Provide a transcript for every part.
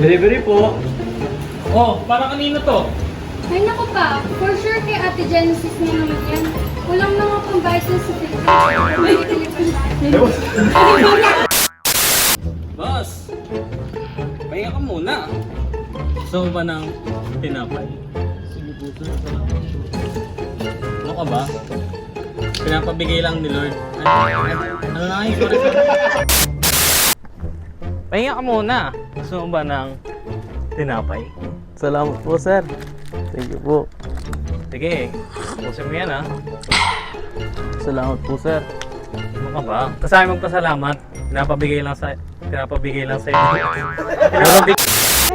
Delivery po. Oh, para kanino to? Ay naku pa, for sure kay Ate Genesis na naman yan. Kulang na nga pang bayad sa Boss, pahinga ka muna. Gusto mo ba ng tinapay? Sige po, sir. Ano ka ba? Pinapabigay lang ni Lord. Ano na kayo? Sorry, sir. Pahinga ka muna. Gusto mo ba ng tinapay? Salamat po, sir. Thank you po. Sige, pusin mo yan ha. Salamat po, sir. Ano ka ba? Kasama magpasalamat. Pinapabigay lang sa iyo.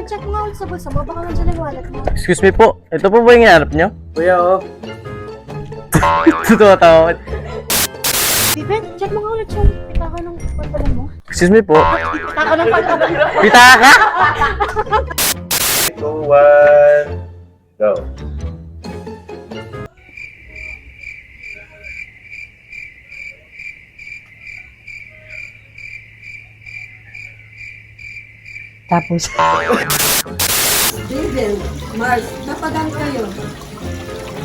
Check mo ulit sa bulsa mo, baka nandiyan ang wallet mo. Excuse me po. Ito po ba yung hinarap nyo? Kuya, oh. Totoo tawad. Bibet, check mo nga ulit yung pitaka ng pantalon mo. Excuse me po. Pitaka ng pantalon mo. Pitaka! 2, 1, go. Tapos, Jaden, Mars, napadaan kayo.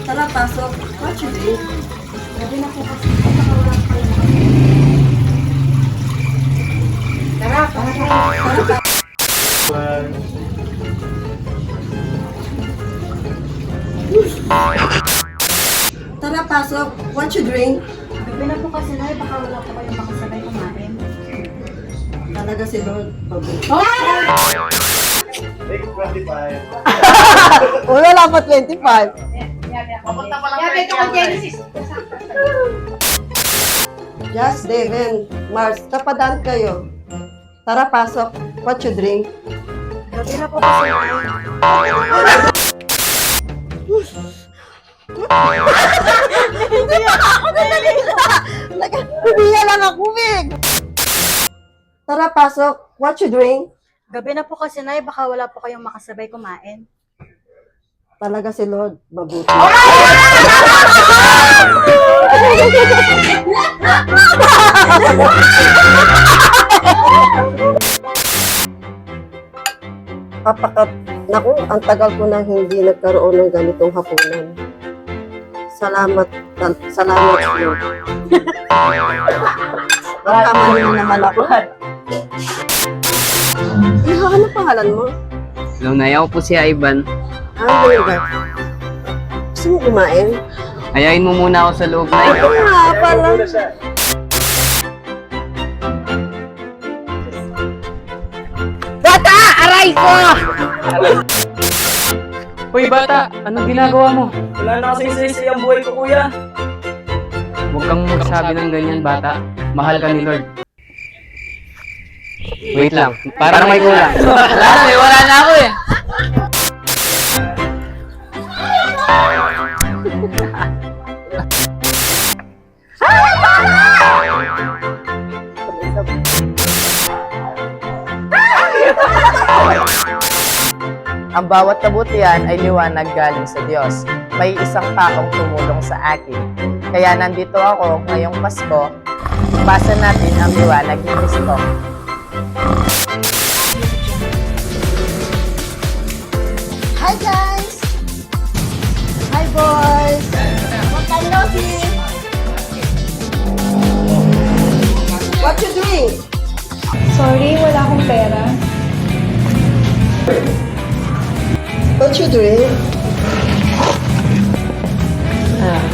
Tara, pasok. What you did? Sabi na po kasi nakawala kayo. Tara, pasok. Tara, 1. Tara, pasok. What you drink? Gabi na po kasi na, baka wala po kayong makasabay kumain. Talaga si Lord. Take 25. wala pa 25. Just Devin, Mars, napadaan kayo. Tara, pasok. What you drink? Gabi na po kasi Nabiya lang ako, Big. Tara, pasok. What you drink? Gabi na po kasi na, baka wala po kayong makasabay kumain. Talaga si Lord. Mabuti. Naku, ang tagal ko nang hindi nagkaroon ng ganitong hapunan. Salamat, salamat Lord. Nagkamali na naman ako. Ano pangalan mo? Hello, Nay. Ako po si Ivan. Ano ba? Gusto mo kumain? Ayain mo muna ako sa loob, Nay. Nga pala. Bata! Aray ko! Hoy, bata! Anong ginagawa mo? Wala na kasing isa yung buhay ko, kuya. Huwag kang magsabi ng ganyan, bata. Mahal ka ni Lord. Wait lang. Parang may kulang. Wala na ako eh. Ang bawat kabutihan ay liwanag galing sa Diyos. May isang taong tumulong sa akin. Kaya nandito ako ngayong Pasko. Basa natin ang liwanag ni Kristo. Hi guys! Hi boys! What can you see? What you drink? Sorry, wala akong pera. What you drink?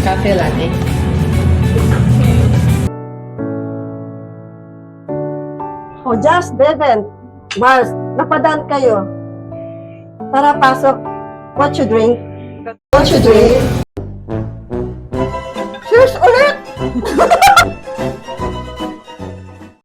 Kape latte. Oh, just Devin. Mars, napadaan kayo. Tara, pasok. What you drink? What you drink?